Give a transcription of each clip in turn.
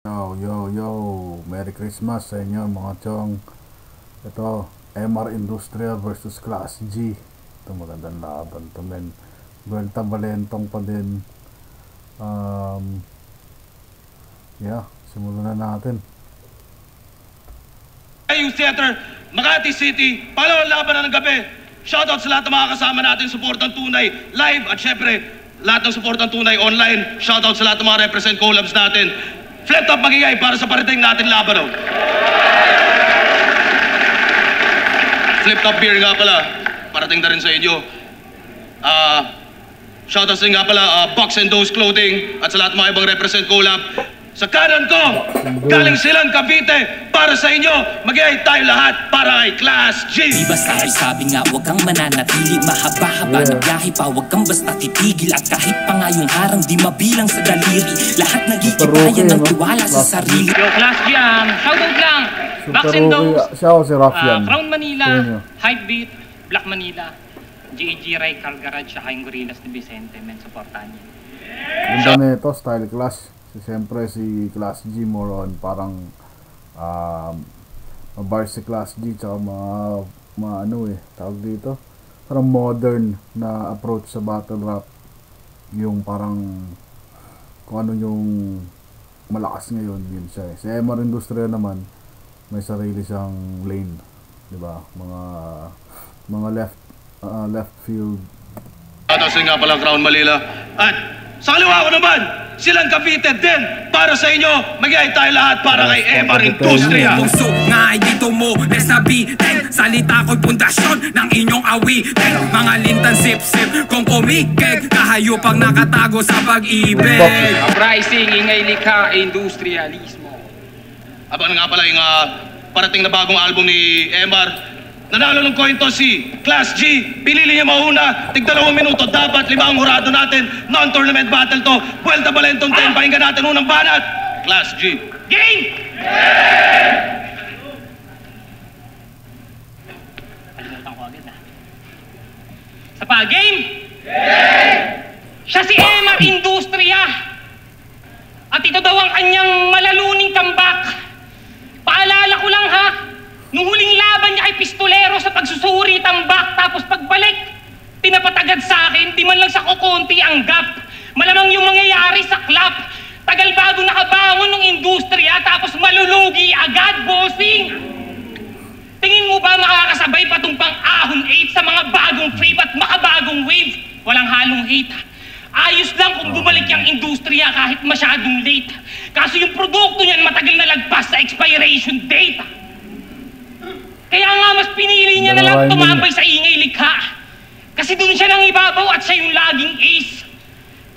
Yo, Merry Christmas sa inyo mga chong. Ito, MR Industrial versus Class G. Ito magandang laban to, men. Buelta Balentong pa din. Simulan na natin. Youth Theater, Makati City, pangalawang laban na ng gabi. Shoutout sa lahat ng mga kasama natin, supportang tunay, live, at syempre, lahat ng supportang tunay online. Shoutout sa lahat ng mga represent collabs natin. Flip top magigay para sa parating natin laban. Flip top beer nga pala, parating na rin sa inyo. Shoutout sa nga pala, Box and Dose Clothing at sa lahat ng mga ibang represent collab. Sa kanan ko, galing silang Cavite, para sa inyo, mag-iay tayo lahat para kay Class G. Di ba sabi nga, huwag kang mananatili, mahaba-haba na biyahe pa, huwag kang basta titigil. At kahit pa nga yung harang, di mabilang sa daliri, lahat nag-iibayan ng tiwala sa sarili. Yo, Class G, shoutout lang. Box and Dose, Crown Manila, Hypebeat, Black Manila, JG Ray, Garage, saka yung Gorillas ni Vicente, men, supportan niyo. Ganda nito, Style Clash. Siyempre si Class G more on parang mabars si Class G, tsaka tawag dito, parang modern na approach sa battle rap, yung parang kung ano yung malakas ngayon, yun siya. Si MR Industrial naman may sarili siyang lane, di ba, mga left field. Kasi nga pala Crown Manila. At sa kaliwa ko naman, silang Cavite din. Para sa inyo, mag-iay tayo lahat para kay MR Industria. Puso nga ay dito mo nasabitin, salita ko'y pundasyon ng inyong awitin. Mga lintan sip-sip kung kumikig, kahayupang nakatago sa pag-ibig. Uprising, ingay likha, industrialismo. Abangan nga pala yung parating na bagong album ni MR. Nanalo ng coin toss si Class G. Pinili niya mauna. Tig 2 minuto. Dapat 5 ang hurado natin. Non-tournament battle to. Buelta Balentong 10. Pakinggan natin unang banat. Class G. Game! Palimutan ko agad Sa pa-game? Siya si MR Industria. At ito daw ang kanyang malaluning comeback. Paalala ko lang ha. Nung huling laban niya kay Pistolero sa pagsusuri tambak, tapos pagbalik, pinapatagad sa akin, di man lang sa kukunti ang gap. Malamang yung mangyayari sa club, tagal bago nakabangon ng industriya, tapos malulugi agad, bossing. Tingin mo ba makakasabay pa itong pang-ahon 8 sa mga bagong flip at makabagong wave? Walang halong hate. Ayos lang kung bumalik yung industriya kahit masyadong late. Kaso yung produkto niyan matagal na lagpas sa expiration date. Kaya nga mas pinili niya na lang tumambay sa ingay likha. Kasi dun siya nang ibabaw at siya yung laging ace.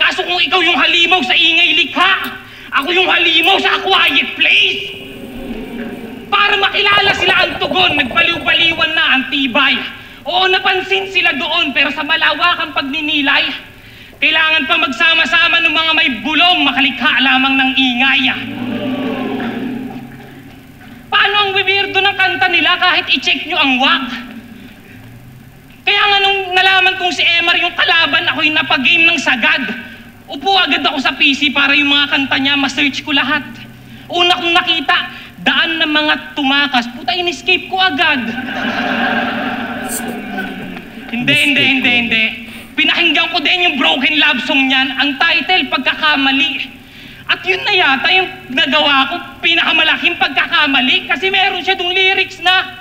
Kaso kung ikaw yung halimaw sa ingay likha, ako yung halimaw sa quiet place. Para makilala sila ang tugon, nagbaliw-baliwan na ang tibay. Oo, napansin sila doon, pero sa malawakang pagninilay, kailangan pa magsama-sama ng mga may bulong, makalikha lamang ng ingay. Paano ang weirdo ng kanta nila kahit i-check nyo ang wag? Kaya nga nung nalaman kong si MR yung kalaban, ako'y napag-game ng sagad. Upo agad ako sa PC para yung mga kanta niya, ma-search ko lahat. Una kong nakita, daan ng mga tumakas. Puta, in-escape ko agad. Hindi. Pinakinggan ko din yung Broken Love Song niyan. Ang title, Pagkakamali. At yun na yata yung nagawa ko, pinakamalaking pagkakamali kasi meron siya dong lyrics na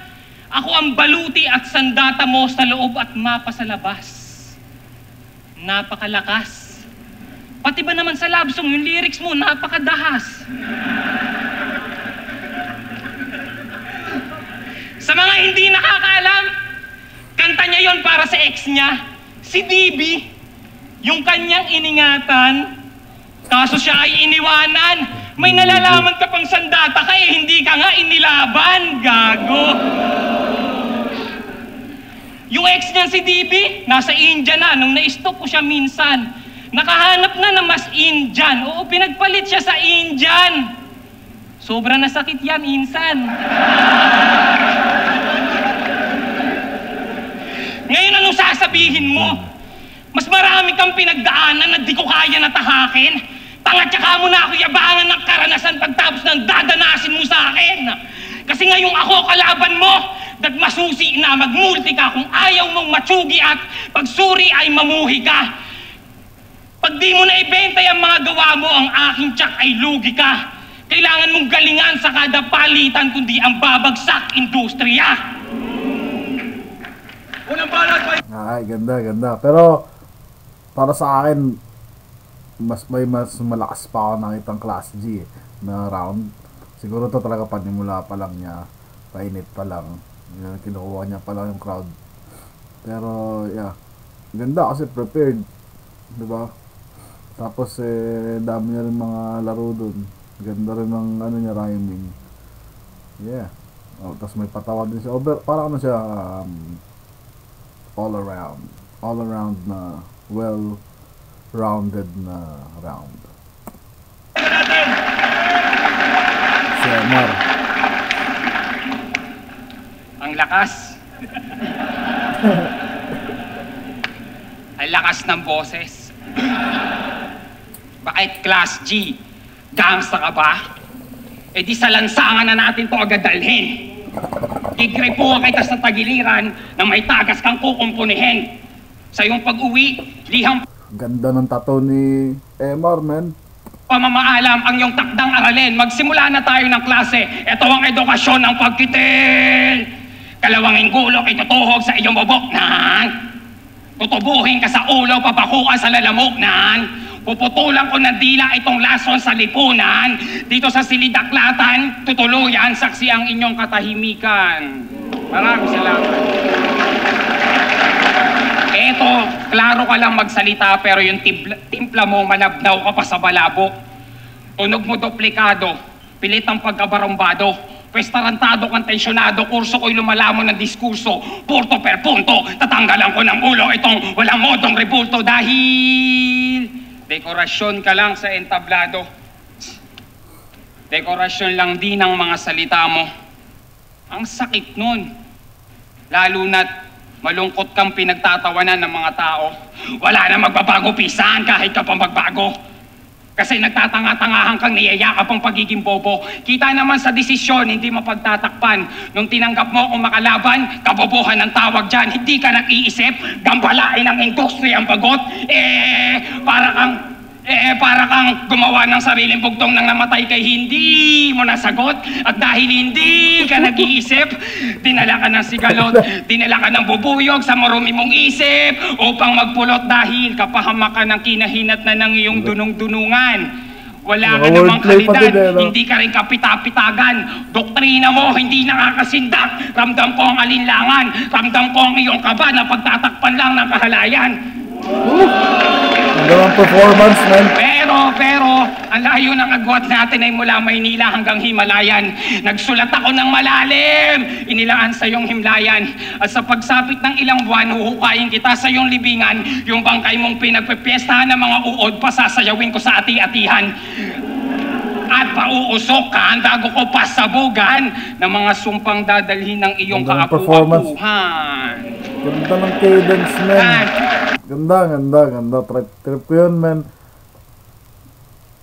ako ang baluti at sandata mo sa loob at mapa sa labas. Napakalakas. Pati ba naman sa love song, yung lyrics mo, napakadahas. Sa mga hindi nakakaalam, kanta niya yon para sa ex niya, si DB, yung kanyang iningatan. Kaso siya ay iniwanan. May nalalaman ka pang sandata ka hindi ka nga inilaban, gago. Yung ex niyan si DB, nasa India na. Nung na-stop ko siya minsan, nakahanap na ng mas Indian. Oo, pinagpalit siya sa Indian. Sobra na sakit yan, insan. Ngayon anong sasabihin mo? Mas marami kang pinagdaanan na di ko kaya natahakin. Tanga, tsaka mo na ako yabangan ng karanasan pagtapos ng dadanasin mo sa akin. Kasi ngayong ako kalaban mo, masusi na magmulti ka kung ayaw mong matsugi at pagsuri ay mamuhi ka. Pag di mo na ibenta yung mga gawa mo, ang aking tsak ay lugi ka. Kailangan mong galingan sa kada palitan kundi ang babagsak industriya. Unang balat pa. Ay, ganda. Pero para sa akin, mas malakas pa ako nakitang Class G na round. Siguro to talaga panimula pa lang niya, painit pa lang. Kinukuha niya pa lang yung crowd. Pero yeah, ganda kasi prepared, di ba? Tapos dami niya rin mga laro dun. Ganda rin ng ano niya, rhyming. Yeah. Tapos may patawa din siya. Parang ano siya, all around na well-rounded na round. Si Emar. Ang lakas. Ang lakas ng boses. Bakit Class G? Gangsta ka ba? Eh di sa lansangan na natin to agad dalhin. Gigripuha kita sa tagiliran na may tagas kang kukumpunihin. Sa iyong pag-uwi, lihang Ganda ng tattoo ni Emar, man. pamamaalam ang iyong takdang aralin. Magsimula na tayo ng klase. Ito ang edukasyon ng pagkitil. Kalawanging gulok itutuhog sa iyong buboknan. Tutubuhin ka sa ulo, papakuha sa lalamoknan. Puputulan ko ng dila itong lason sa lipunan. Dito sa silidaklatan, tutuluyan, saksi ang inyong katahimikan. Maraming salamat. Eto, klaro ka lang magsalita pero yung timpla mo malabnaw ka pa sa balabo. Tunog mo duplikado, pilit ang pagkabarumbado. Pwes tarantado kang tensyonado, kurso ko'y lumalamon ng diskurso. Punto per punto, tatanggalan ko ng ulo itong walang modong rebulto dahil dekorasyon ka lang sa entablado. Dekorasyon lang din ang mga salita mo. Ang sakit nun. Lalo na't malungkot kang pinagtatawanan ng mga tao. Wala na magbabago pisan kahit ka pa magbago. Kasi nagtatanga-tangahan kang niyayakap ang pagiging bobo. Kita naman sa desisyon, hindi mapagtatakpan. Nung tinanggap mo kung makalaban, kabobohan ang tawag dyan. Hindi ka nag-iisip, gambalain ang industriya ang bagot. Para kang gumawa ng sariling bugtong nang namatay kay hindi mo nasagot. At dahil hindi ka nag-iisip, dinala ka ng sigalot, dinala ka ng bubuyog sa marumi mong isip upang magpulot dahil kapahamakan ng kinahinat na ng iyong dunong-dunungan. Wala ka namang kalidad, hindi ka rin kapitapitagan. Doktrina mo, hindi nakakasindak. Ramdam ko ang alinlangan, ramdam ko ang iyong kaba na pagtatakpan lang ng kahalayan. Ang performance, man. Pero, ang layo ng agwat natin ay mula Maynila hanggang Himalayan. Nagsulat ako ng malalim, inilaan sa iyong himlayan. At sa pagsapit ng ilang buwan, huhukayin kita sa iyong libingan. Yung bangkay mong pinagpepiestahan ng mga uod, pasasayawin ko sa ati-atihan. At pauusok ka, bago ko pasabugan ng mga sumpang dadalhin ng iyong kaapu-apuhan. Ganda ng cadence, man. Ganda. Trip ko yun, man.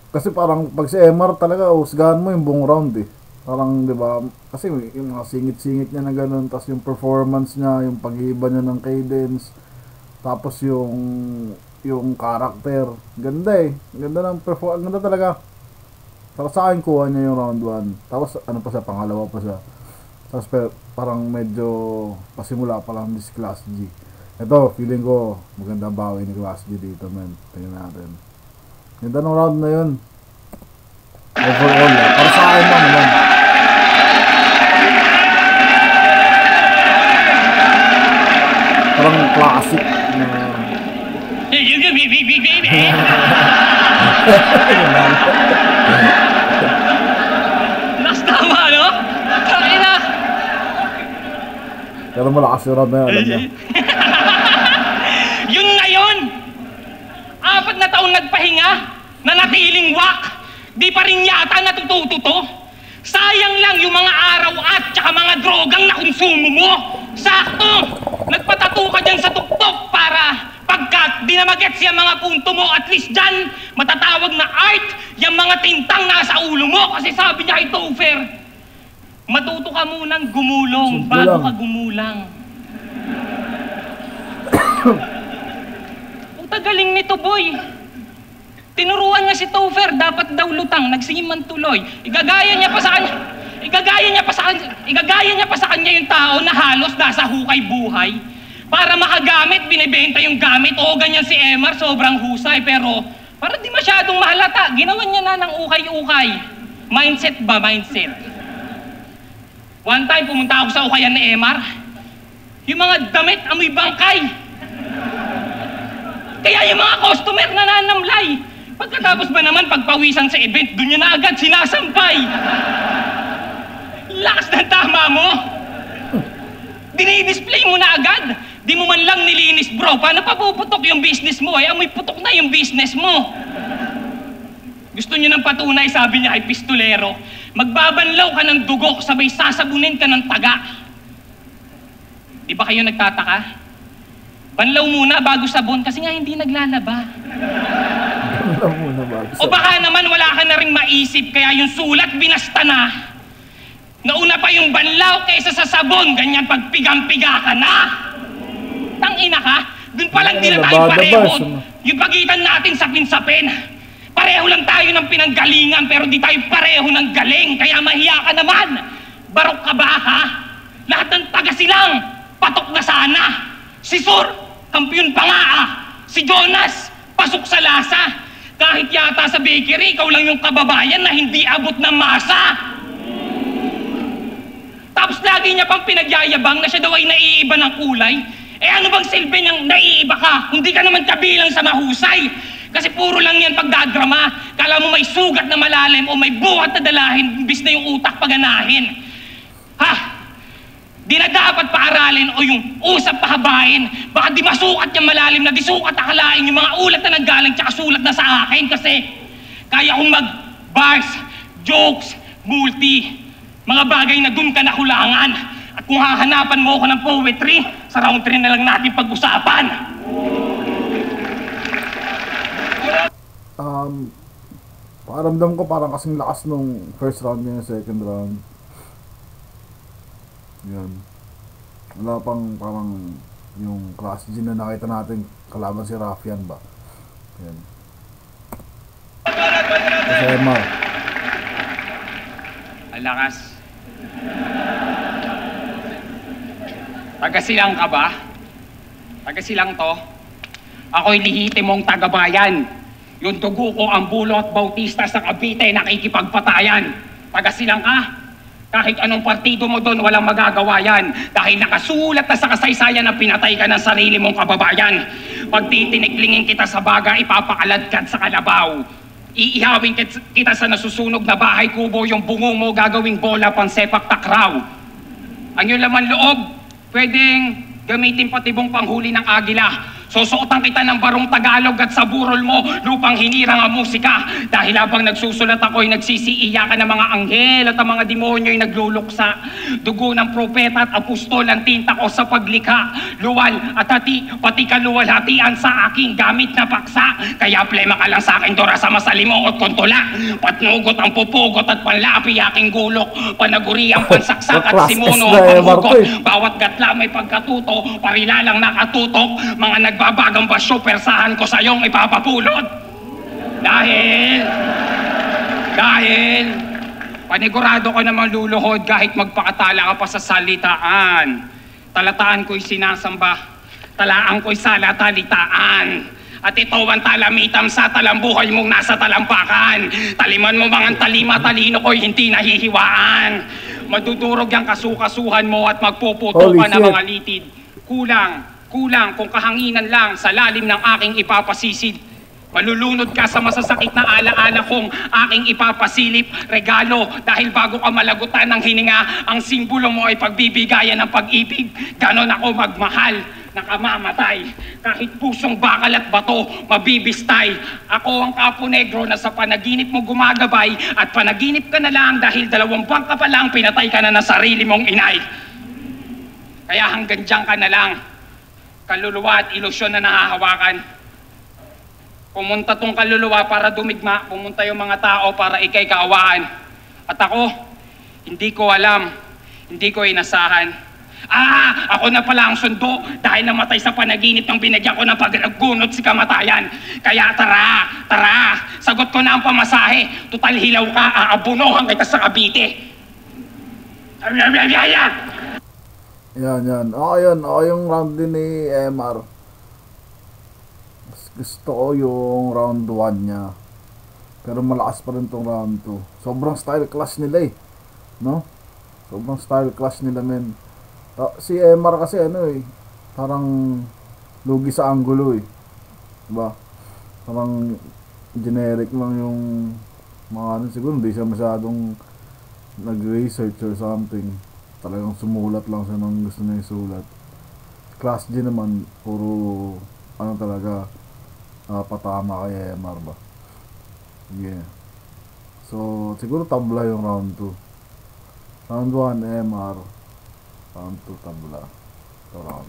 Kasi parang pag si Emar talaga, usgahan mo yung buong round eh. Parang, di ba? Kasi yung mga singit-singit niya na ganun, tapos yung performance niya, yung pag-iiba niya ng cadence, tapos yung character. Ganda eh. Ganda ng performance. Ganda talaga. Tapos sa akin, kuha niya yung round 1. Tapos ano pa siya, pangalawa pa siya. Tapos parang medyo pasimula pa lang this Class G. Ito, feeling ko maganda bawi ni Class G dito, man. Tingnan natin. Ganda ng round na yun. Overall, para sa akin lang, man. Parang classic na... Last tama, no? Tangina! Pero malakas yung round na yun, alam niya. Yun na yun! 4 na taon nagpahinga, nanatiling wak, di pa rin yata natututo to. Sayang lang yung mga araw at tsaka mga drogang nakonsumo mo. Sakto! Nagpatato ka dyan sa tuktok para Pagkat di na magets yung mga punto mo, at least dyan, matatawag na art, yung mga tintang nasa ulo mo. Kasi sabi niya kay Topher, matuto ka munang gumulong bago ka gumulang. Puta galing nito, boy. Tinuruan niya si Topher, dapat daw lutang, nagsiman tuloy. Igagaya niya pa sa kanya yung tao na halos nasa hukay buhay. Para makagamit, binibenta yung gamit. Oo, ganyan si Emar, sobrang husay. Pero, para di masyadong mahalata, ginawan niya na ng ukay-ukay. Mindset ba? Mindset. One time, pumunta ako sa ukayan ni Emar. Yung mga damit, amoy bangkay. Kaya yung mga customer nananamlay. Pagkatapos ba naman, pagpawisan sa event, doon niya na agad sinasampay. Lakas ng tama mo. Dinidisplay mo na agad. Di mo man lang nilinis, bro. Paano pa puputok yung business mo? Amoy putok na yung business mo. Gusto nyo ng patunay, sabi niya kay Pistolero, magbabanlaw ka ng dugo, sabay sasabunin ka ng taga. Di ba kayo nagtataka? Banlaw muna bago sabon kasi nga hindi naglalaba. Banlaw muna bago sabon. O baka naman wala ka na rin maisip kaya yung sulat binasta na. Nauna pa yung banlaw kaysa sa sabon, ganyan pagpigang-piga ka na. Tangina ka, dun pa lang di na tayo pareho. Yung pagitan natin sapin-sapin. Pareho lang tayo ng pinanggalingan pero di tayo pareho ng galing. Kaya mahiya ka naman. Barok ka ba ha? Lahat ng taga-silang, patok na sana. Si Sur, kampiyon pa nga ah. Si Jonas, pasok sa lasa. Kahit yata sa bakery, ikaw lang yung kababayan na hindi abot ng masa. Tapos lagi niya pang pinagyayabang na siya daw ay naiiba ng kulay. Eh ano bang silbi niyang naiiba ka? Hindi ka naman kabilang sa mahusay. Kasi puro lang yan pagdadrama. Kala mo may sugat na malalim o may buhat na dalahin, imbis na yung utak paganahin. Ha? Di na dapat paaralin o yung usap pahabain. Baka di masukat yung malalim na di sukat akalain yung mga ulat na nanggaling tsaka sulat na sa akin. Kasi kaya kong mag-bars, jokes, multi. Mga bagay na dun ka nakulangan. At kung hahanapan mo ako ng poetry, sa round 3 na lang natin pag-usapan. Pakiramdam ko parang kasing lakas nung first round niya, second round. Yan. Wala pang parang yung Class G na nakita natin kalaban si Raffian ba. Yan. Kasi Emar. Alakas. Taga-silang ka ba? Taga-silang to? Ako'y lihitimong taga-bayan. Yung dugo ko ang Bulot Bautista sa Cavite nakikipagpatayan. Taga-silang ka? Kahit anong partido mo doon, walang magagawa yan. Dahil nakasulat na sa kasaysayan na pinatay ka ng sarili mong kababayan. Pag titiniklingin kita sa baga, ipapakaladkad sa kalabaw. Iihawin kita sa nasusunog na bahay kubo, yung bungong mo gagawing bola pang sepak takraw. Ang iyong laman loob, pwedeng gamitin patibong panghuli ng agila. Susuotan kita ng barong Tagalog at sa burol mo, lupang hinirang ang musika. Dahil habang nagsusulat ako'y nagsisiiyakan ng mga anghel at ang mga demonyo'y nagluluksa. Dugo ng propeta at apostol ang tinta ko sa paglikha. Luwal at hati, pati kaluwalhatian sa aking gamit na paksa. Kaya plema ka lang sa akin, Dora, sa masalimo at kontola. Patnugot ang pupugot at panlapi aking gulok. Panaguri ang pansaksak at simono ang panghugot. Bawat gatla may pagkatuto, parilalang nakatutok. Mga nagbabagang basyo, persahan ko sa iyong ipapapulot. Dahil panigurado ko namang luluhod kahit magpakatala ka pa sa salitaan. Talataan ko'y sinasamba, talaan ko'y salatalitaan. At ito ang talamitam sa talambuhay mong nasa talampakan. Taliman mo mga talima, talino ko'y hindi nahihiwaan. Madudurog ang kasukasuhan mo at magpuputo ka ng mga litid. Kulang kung kahanginan lang sa lalim ng aking ipapasisid. Malulunod ka sa masasakit na alaala kong aking ipapasilip. Regalo dahil bago ka malagutan ng hininga, ang simbolo mo ay pagbibigayan ng pag-ibig. Ganon ako magmahal, nakamamatay. Kahit pusong bakal at bato, mabibistay. Ako ang Kapo Negro na sa panaginip mo gumagabay. At panaginip ka na lang dahil 2 buwan ka pa lang, pinatay ka na ng sarili mong inay. Kaya hanggang dyan ka na lang. kaluluwa at ilusyon na nahahawakan. Pumunta tong kaluluwa para dumigma, pumunta yung mga tao para ikay kaawaan. At ako, hindi ko alam, hindi ko inasahan. Ako na pala ang sundo dahil namatay sa panaginip ng binagyan ko ng paggunot si kamatayan. Kaya tara, sagot ko na ang pamasahe. Tutal hilaw ka, aabunohan kita sa Cavite. Yan. Ako yung round din ni MR. Gusto ko yung round 1 niya. Pero malakas pa rin tong round 2. Sobrang style clash nila no? Sobrang style clash nila, men. Si MR kasi parang lugi sa angulo diba? Parang generic lang yung mga siguro hindi siya masyadong nag-research or something. Talagang sumulat lang siya ng gusto niya isulat. Class G naman, puro talaga patama kay MR ba? Yeah. So, siguro tabla yung round 2. Round 1, MR. Round 2, tabla. So, round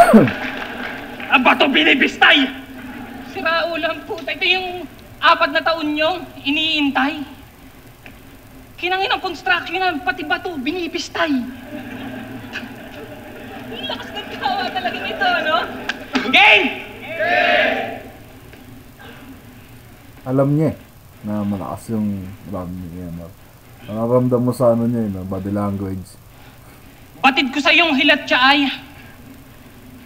3. Ang bato binibistay! Si Raul ang puta. Ito yung 4 na taon nyo iniintay. Kinangin ang construction na pati bato binibistay. Lakas ng tawa talaga nito, no? Game! Alam niya na malakas yung round ni MR. Nakaramdam mo sa niya body language. Batid ko sa iyong hilat ay,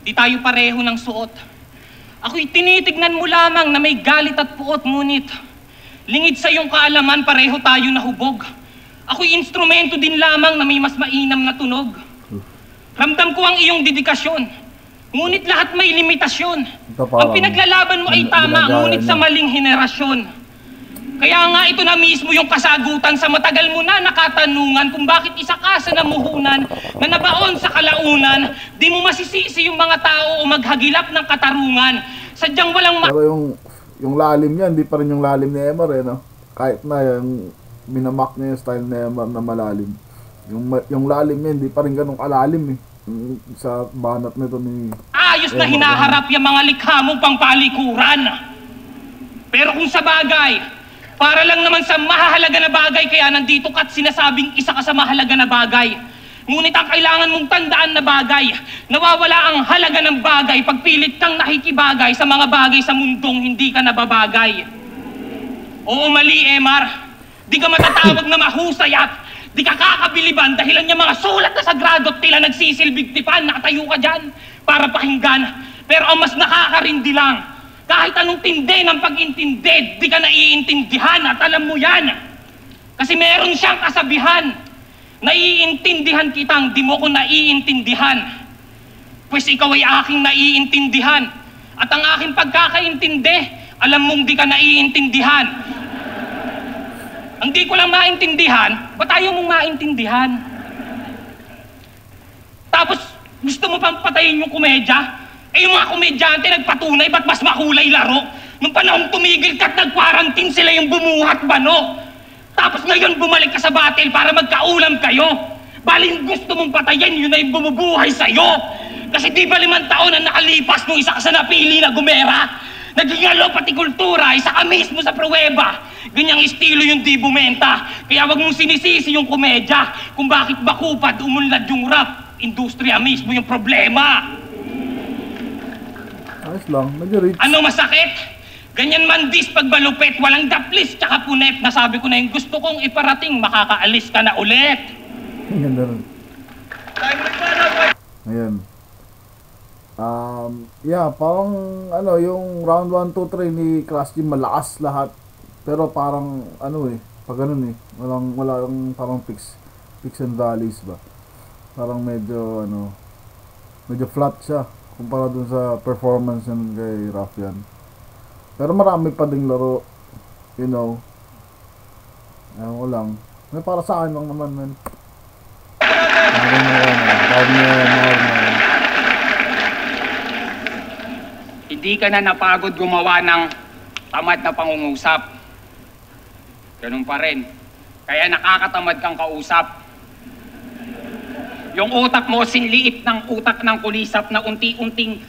di tayo pareho ng suot. Ako'y tinitignan mo lamang na may galit at puot, ngunit lingid sa iyong kaalaman, pareho tayo nahubog. Ako'y instrumento din lamang na may mas mainam na tunog. Ramdam ko ang iyong dedikasyon, ngunit lahat may limitasyon. Ang pinaglalaban mo ay tama, ngunit sa maling henerasyon. Kaya nga ito na mismo yung kasagutan sa matagal mo na nakatanungan kung bakit isa ka sa namuhunan na nabaon sa kalaunan. Di mo masisisi yung mga tao o maghagilap ng katarungan. Sadyang walang Pero yung lalim niya, hindi pa rin yung lalim ni MR no? Kahit na yung minamak niya yung style ni MR na malalim. Yung lalim niya, hindi pa rin ganun kalalim sa banat nito ni ayos na hinaharap yung mga likha mong pangpalikuran. Pero kung sa bagay, para lang naman sa mahahalaga na bagay, kaya nandito ka't sinasabing isa ka sa mahalaga na bagay. Ngunit ang kailangan mong tandaan na bagay, nawawala ang halaga ng bagay pag pilit kang nakikibagay sa mga bagay sa mundong hindi ka nababagay. Oo, mali, MR. Di ka matatawag na mahusay at di ka kakabiliban dahilan niya mga sulat na sagrado at tila nagsisilbig tipan. Nakatayo ka dyan para pakinggan. Pero ang mas nakakarindi lang, kahit anong tindi ng pag-intindi, di ka naiintindihan at alam mo yan. Kasi meron siyang kasabihan, naiintindihan kitang di mo ko naiintindihan. Pues ikaw ay aking naiintindihan. At ang aking pagkakaintindi, alam mong di ka naiintindihan. Ang di ko lang maintindihan, ba't ayaw mong maintindihan? Tapos gusto mo pang patayin yung komedya? Yung mga komedyante nagpatunay, ba't mas makulay laro? Nung panahon tumigil ka't nag-quarantine, sila yung bumuhat bano. Tapos ngayon bumalik ka sa battle para magkaulam kayo. Baling gusto mong patayin, yun na yung bumubuhay sa'yo. Kasi di ba 5 taon na nakalipas nung isa ka sa napili na gumera? Naging alo pati kultura, isa ka mismo sa pruweba. Ganyang estilo yung di bumenta. Kaya wag mong sinisisi yung komedya kung bakit bakupad umunlad yung rap. Industriya mismo yung problema. Ayos lang, nag-reach. Ano masakit? Ganyan man dis pag malupit, walang daplis tsaka punet. Nasabi ko na yung gusto kong iparating, makakaalis ka na ulit. Ganda rin. Ayan. Parang yung round 1, 2, 3 ni Class G malakas lahat. Pero parang pag ganun walang parang peaks and valleys ba. Parang medyo flat siya kumpara dun sa performance ng kay Raffian. Pero marami pa ding laro, ewan ko lang. May para sa akin lang naman, man. Hindi ka na napagod gumawa ng tamad na pangungusap. Ganun pa rin. Kaya nakakatamad kang kausap. Yung utak mo, sinliit ng utak ng kulisap na unti-unting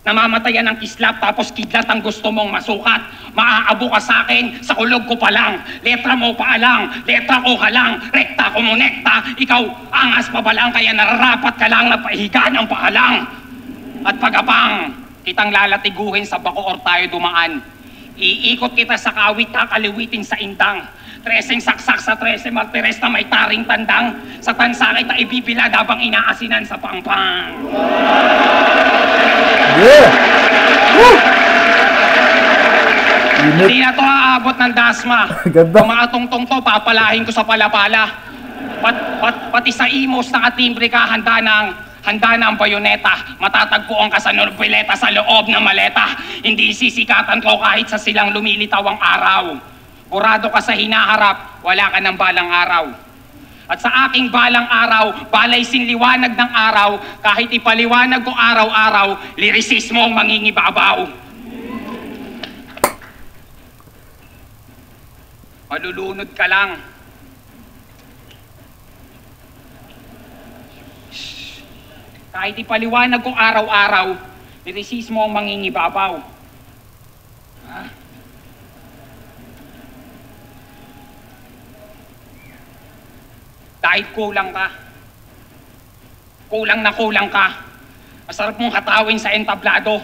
namamatayan ng kislap tapos kidlat ang gusto mong masukat. Maaabo ka sa akin, sa kulog ko pa lang. Letra mo pa lang, letra ko ka lang. Rekta ko monekta, ikaw angas pa ba lang kaya nararapat ka lang na pahiga ng paalang. At pagapang, kitang lalatiguhin sa bako or tayo dumaan. Iikot kita sa kawit, kakaliwitin sa indang. 13 saksak sa 13 martires na may taring tandang. Sa tansa kita ibibila habang inaasinan sa pangpang. Yeah! Woo! Hindi na to aabot ng dasma. Ganda. Kung mga tungtong to, papalahin ko sa palapala. Pati sa imos nakatimbre ka, handa na ang bayoneta. Matatagpuan ka sa nobeleta sa loob ng maleta. Hindi sisikatan ko kahit sa silang lumilitaw ang araw. Burado ka sa hinaharap, wala ka ng balang araw. At sa aking balang araw, balay sinliwanag ng araw, kahit ipaliwanag ko araw-araw, lirisismo ang mangingibabaw. Malulunod ka lang. Kahit ipaliwanag ko araw-araw, lirisismo ang mangingibabaw. Kahit kulang ka. Kulang na kulang ka. Masarap mong hatawin sa entablado.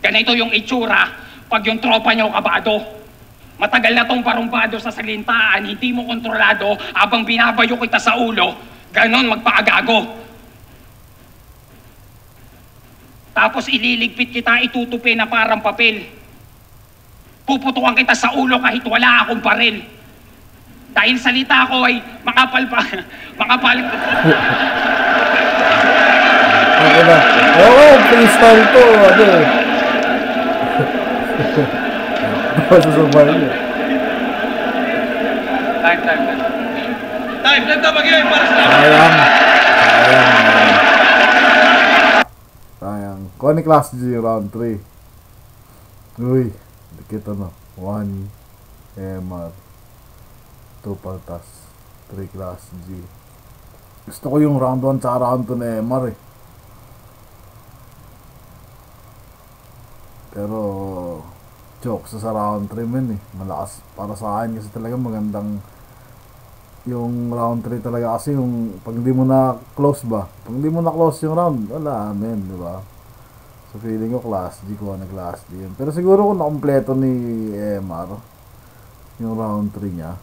Ganito yung itsura pag yung tropa nyo kabado. Matagal na tong parumbado sa salintaan, hindi mo kontrolado, habang binabayo kita sa ulo, ganon magpaagago. Tapos ililigpit kita, itutupi na parang papel. Puputukan kita sa ulo kahit wala akong baril. Dahil salita ko ay makapal. Okay na. Oo, freestyle to. Ano eh. Masasabay niya. Time, ganda mag-game para sa Sayang. Kuha ni Class G round 3. Uy, kita na. 1 MR 2 paltas 3 Class G. Gusto ko yung round 1 tsaka round 2 na MR eh. Pero jokes sa round 3 men eh. Malakas para sa akin kasi talaga magandang yung round 3 talaga kasi yung pag hindi mo na close ba, pag hindi mo na close yung round, wala men, di ba? So feeling ko Class G ko na Class D yun. Pero siguro kung nakompleto ni MR yung round 3 niya,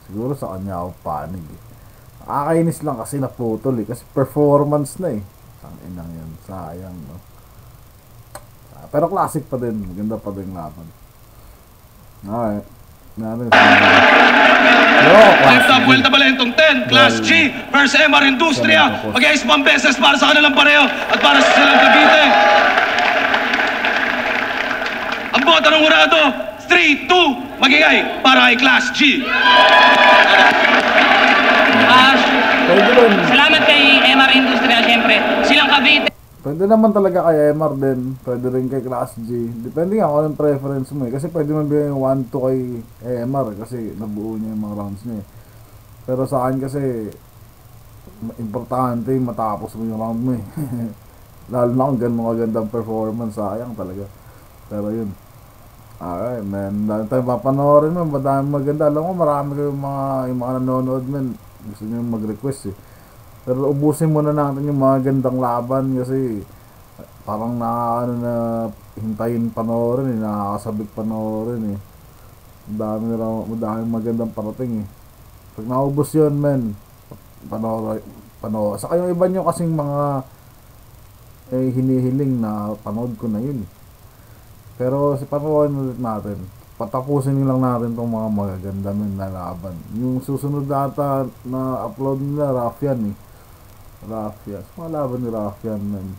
siguro sa kanya ako panig eh. Nakakainis lang kasi naputol eh, kasi performance na eh. Sanginang yan, sayang no. Pero classic pa din, maganda pa din laban. Okay. Left up, Vuelta Balentong 10, Class G versus MR Industria. Mag-iis pang beses para sa kanilang pareho at para sa silang Cavite. Ang bota ng hurado, 3-2, magigay para kay Class G. Salamat kay MR Industria, siyempre. Silang Cavite. Pwede naman talaga kay MR din, pwede rin kay Class G. Depende nga kung anong preference mo eh. Kasi pwede man bigay yung 1-2 kay MR kasi nabuo niya yung mga rounds niya eh. Pero sa akin kasi, importante matapos mo yung round mo eh. Lalo na kung ganun magandang performance, sayang talaga. Pero yun. Alright man, dahil tayo papanoorin mo, madami maganda. Alam ko marami kayong mga nanonood man. Gusto nyo mag-request eh. Pero ubusin muna natin yung mga gandang laban kasi parang na hintayin panoorin eh, nakakasabik panoorin eh. Madami magandang parating eh. Pag naubos yun men, panoorin. Saka yung iba nyo kasing mga hinihiling na panood ko na yun eh. Pero si panoorin ulit natin, patapusin lang natin tong mga magaganda men na laban. Yung susunod data na upload nila, Raffian eh. Raffian. Mga laban ni Raffian man.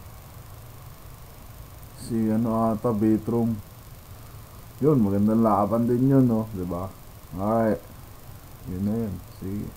Si ano ata, Beatroom. Yun, magandang laban din yun, no? Diba? Alright. Yun na yun. Sige.